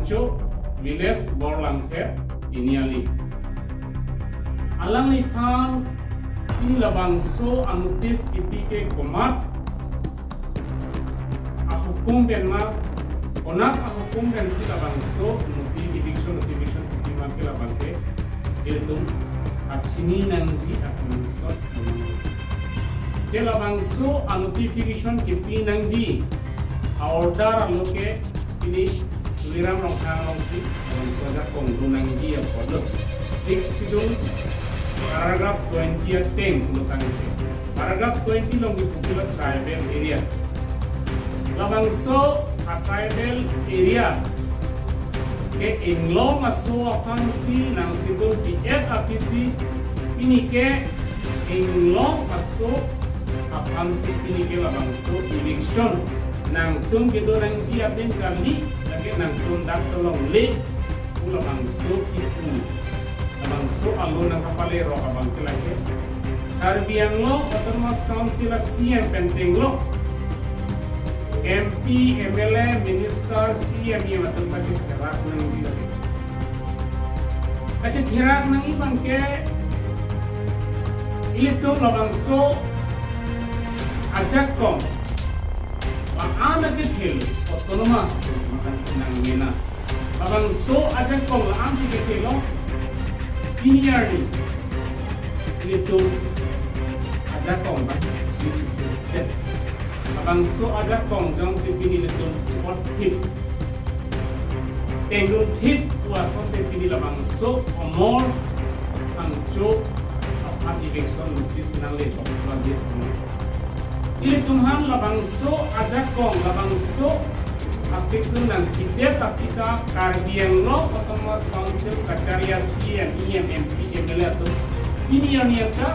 Hangcho village Borlangphet iniali alang lipan ini labangso anutis ipike komat ahukum penma onak ahukum dan si labangso eviction timan ke labangke itu aksini nangzi akunusot je labangso notification kipi nangji order aloke ini tuliran rongkang si labangso kong nangji ya podo sidung paragraph 20 10 urutan itu. Paragraph 20 long dibukulah tribal area. Labangso tribal area ke inglo masuk afansi nang sidul PF APC ini ke inglo masuk afansi ini ke labangso election nang tung gitu nang jiapin kali lagi nang tung dak tolong le labangso itu Bangso alun ng kapalero abang kilake. Karbiang lo, Autonomous Council CM penting lo. MP, MLA, Minister, CM yung atong kasi hirak ng dito. Kasi hirak ng ibang ke ito lo bangso ajak kong paana kithil autonomous ng ngina. Bangso ajak kong laan si kithil lo Piniarni itu ada kong ba? Bangso ada kong jang si pini itu sport hit. Tendu hit wason te pini la bangso omor angco apa election notice nang le top budget. Ini tumhan la bangso ada kong la bangso asik dan kita ketika karbiang lo Autonomous Council kacaria CM, IM, MP, MLA itu ini yang nyata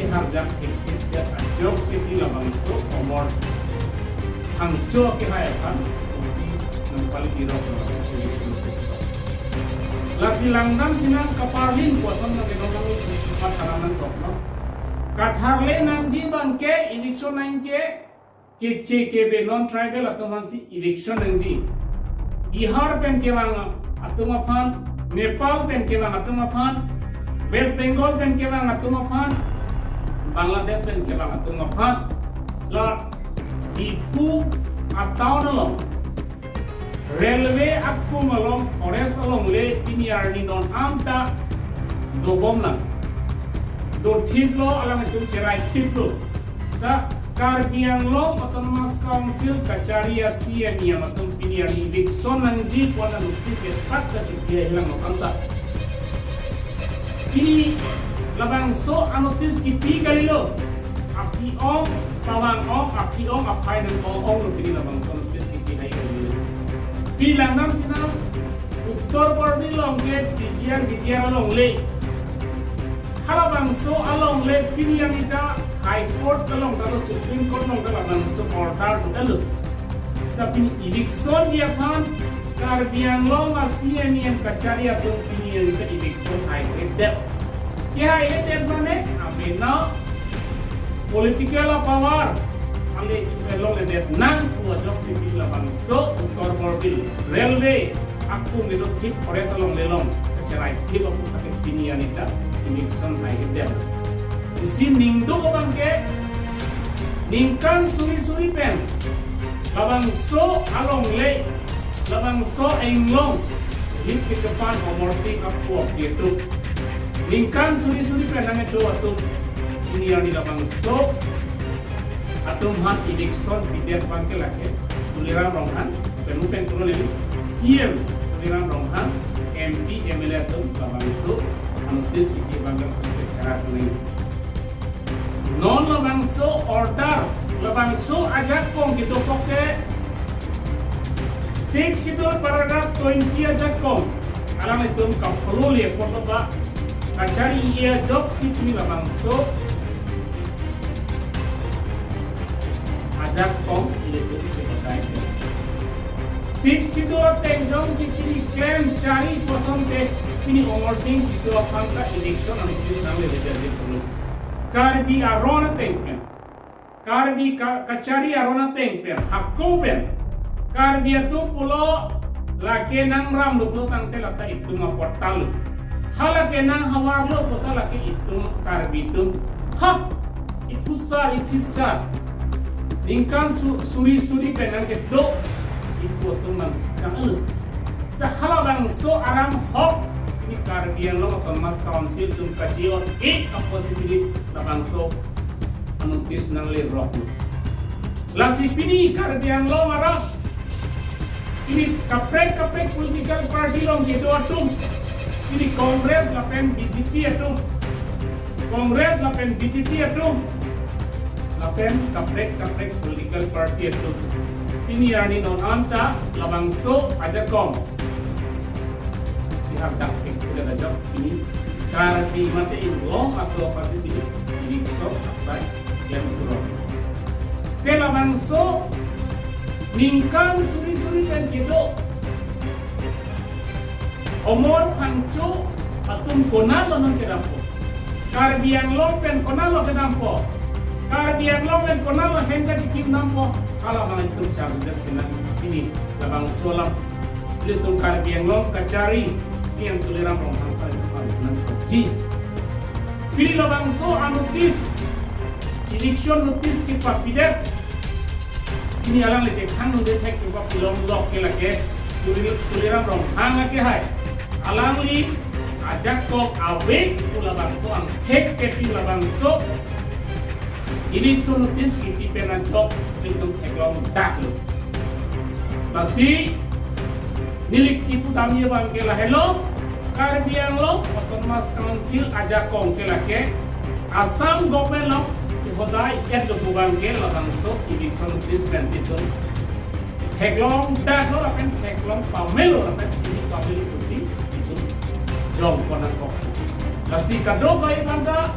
diharga kita jok sih labangso omor hangco kehayakan ofis nampal irok lasi langdam sinang kaparlin kuasan na tinonang pataranan tokno katharle nanji bangke election nangke KCKB non-tribal atau masih election nangji Bihar pen kewang atau mafan Nepal pen kewang atau mafan West Bengal pen kewang atau mafan Bangladesh pen kewang atau mafan la ipu atau nolong railway aku malong forest along le ini arni non amta dobom lang do thiplo alang itu cerai thiplo sta Karbiang lo Autonomous Council kacaria CM yang atum pilihan election nangji kuala notis espat kecil hilang nokanta. Ini labangso anotis kiti kali lo. Api om pawang om api om apai dan om lo pilih labangso notis kiti hai kali lo. Bilang nam sinang Uttar Pradesh long ke dijian long le. Kalau bangso along le pilihan kita High Court kalong kalau Supreme Court nong kalau bangso order dulu. Tapi election Japan karbiang lo masih yang kacari atau pilihan ke election high court. Kya itu mana? Abena political power. Ale lo le det nang kuajok sipil la bangso Uttar Pradesh railway aku melok tip forest along lelong kacari tip aku pakai pilihan itu election high court. Isi ningdo ko bangke ningkan suri pen labangso along le labangso englong hit ke depan omorti aku gitu ningkan suri pen nang itu atau ini yang di labangso atau hat election pider bangke lake tuliran ronghan penupen turun ini CM tuliran ronghan MP MLA atau labangso anotis iki bangke cara kuning non labangso order labangso ajak kong gitu poke 6 sidul paragraph 20 ajak kong alang itu kapulu le foto ba kacari ia job sipni labangso ajak kong itu dipakai 6 sidul tenjong sipni claim cari posonte ini umur sing isu apangka election antus nang le jadi perlu Karbi arona tengpen, Karbi kacari arona tengpen, hakku pen, Karbi itu pulau laki nang ram lo tang te lata itung portal halake nang hawar lo kota laki itung karbitum ha ipusar ipisar lingkan suri penang ke do ipu tuman kang elu sta halabang so aram hok ini karbian lo Thomas Council tum kacion apa sih labang so anutis nang le roh lasi pini karbian lo marah ini kaprek political party long gitu atum ini kongres lapen BJP atum kongres lapen BJP atum lapen kaprek political party atum ini yani non anta labangso aja kom pihak dakik udah aja ini karena mate ilong atau pasti ini so asai yang turun ke labangso ningkan suri pen gitu omor hancu atum konalo nang kedampo karbiang lompen konalo kedampo karbiang lompen konalo hengka dikim nampo kala bang itu cabudat sinan ini labang solam litung karbiang lom kacari siang tuliram rong hangka nan ji pilih labang so anutis election notice kita pidet ini alang lecek hang udah tek juga pilom lok ke lagi tuliram rong hang ke hai alang li ajak kok awe pula bangso ang hek ke pula bangso ini notis kiti penan jok untuk heklong dah lo pasti nilik tipu tamnya bang ke lah hello karbiang lo Thomas Council ajak kong ke lagi asam government lo hodai et lo bubang ke lo bangso election notice itu heklong dah lo akan heklong pamelo akan ini pamelo putih itu jom konan kok pasti kado bayi bangga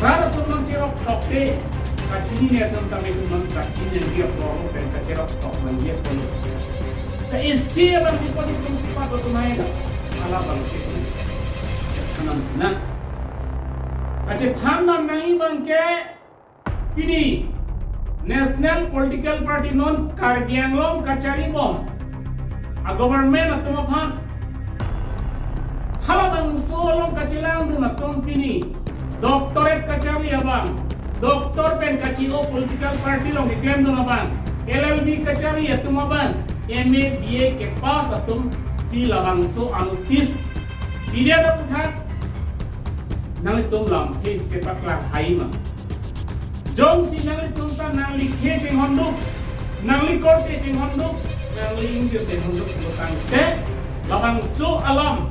rada tu mang cerok dokte kacini ni atom kami tu mang kacini dia proro pen kacerok tok mang dia pun sta isi abang di podi tum cepat tu naik ala bang sih senang senang aje thanam nahi bangke ini National Political Party non Karbianglong kacari bom a government atum aphan halabang solong kacilang dun atum pini doktoret kacari abang doktor pen kaciro political party long diklaim dun abang LLB kacari atum abang MA BA ke pas atum pilabang so anutis dia dapat hak nang itum lam case cepat lang haima jom si nang itum ta nang likhe jeng honduk nang likor te jeng honduk nang linggir jeng honduk lutang te labang so alam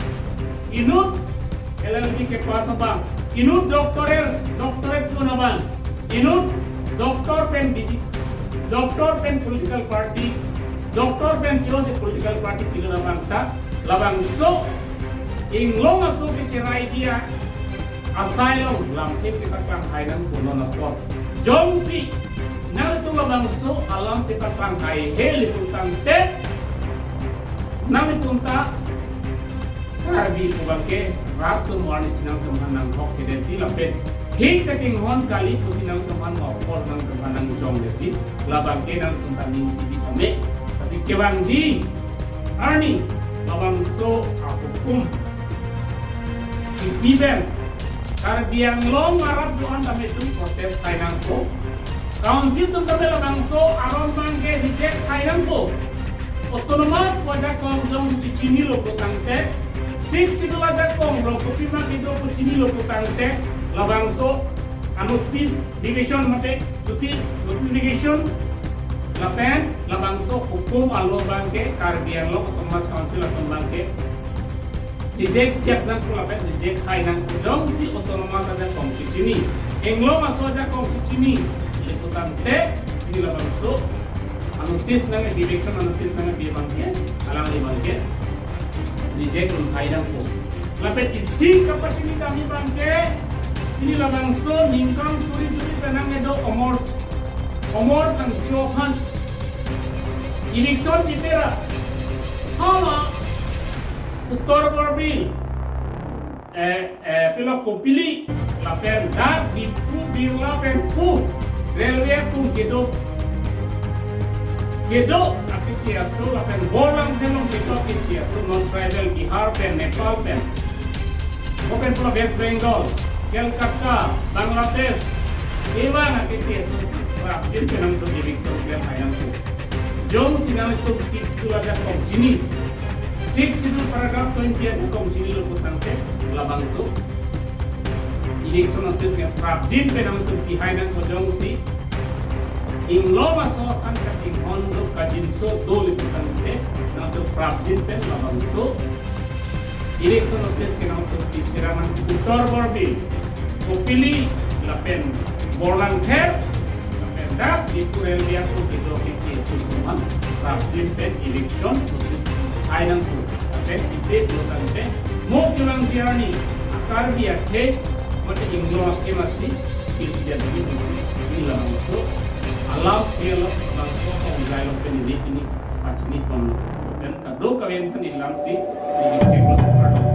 inut LLB ke pas abang inut doktoret pun abang inut doktor pen political party doktor pen ciro se political party pilih abang ta labang so inglong aso ke cerai dia asylum lam ke cepat lang hainan kuno nakot jom si nang itu labang so alam cepat lang hai heli putang te nang itu ta karbi kubangke ratu mornis nang temanang hok ke deci lapet hei kacing hon kali pusi nang teman ngopor nang temanang jom deci labangke nang tentang ninci di kome kasi kewangji arni labang so akukum Iben karbiang long arab doan kami itu protes kainang ko council tu kami labang so aron bangke reject kainang ko otonomas wajah kong cicini lo ko tangte sik sido wajah kong ro kopi mak itu ko cini lo ko tangte labang so anutis division mate notification lapen labang so hukum alo bangke karbiang long otonomas council atau bangke reject tiap nang kulapen reject hai nang dong si otonomas aja kong cicini englo masuk aja kong cicini liputan te ini lah bangso anutis nang direction anutis nang bi bangke alang li bangke reject hai nang ko lapet isi kapacini kami bangke ini lah bangso ningkang suri penang edo omor tang johan election ditera hala Uttor Borbil pelo kopili la pen da bipu birla pen pu railway tu gedo kici asu lapen bolang telong kita kici asu non tribal Bihar pen Nepal pen open pula West Bengal Kolkata Bangladesh ewa na kici asu rapjin penang tu election pen hayang tu jom sinal tu six tu aja kom jini six itu paragraph 20 aja kom jini lo putang te labang su election notice yang rapjin penang tu behind ko jong si Inglo masuk kan kacing hondo kajin so dole bukan te nanti prabjin pen labang so election notice ke nanti disiraman utor borbi kopili lapen borlang ter lapen dak di kurel dia tu kita kita sukuman prabjin pen election notice ayang tu oke itu bukan te mau kilang diarani akar dia te mata inglo ke masih tidak begitu ini labang so alam kelo bangso kong jailo penili ini pacni kong dan kado kawin kan ilang si di ceklo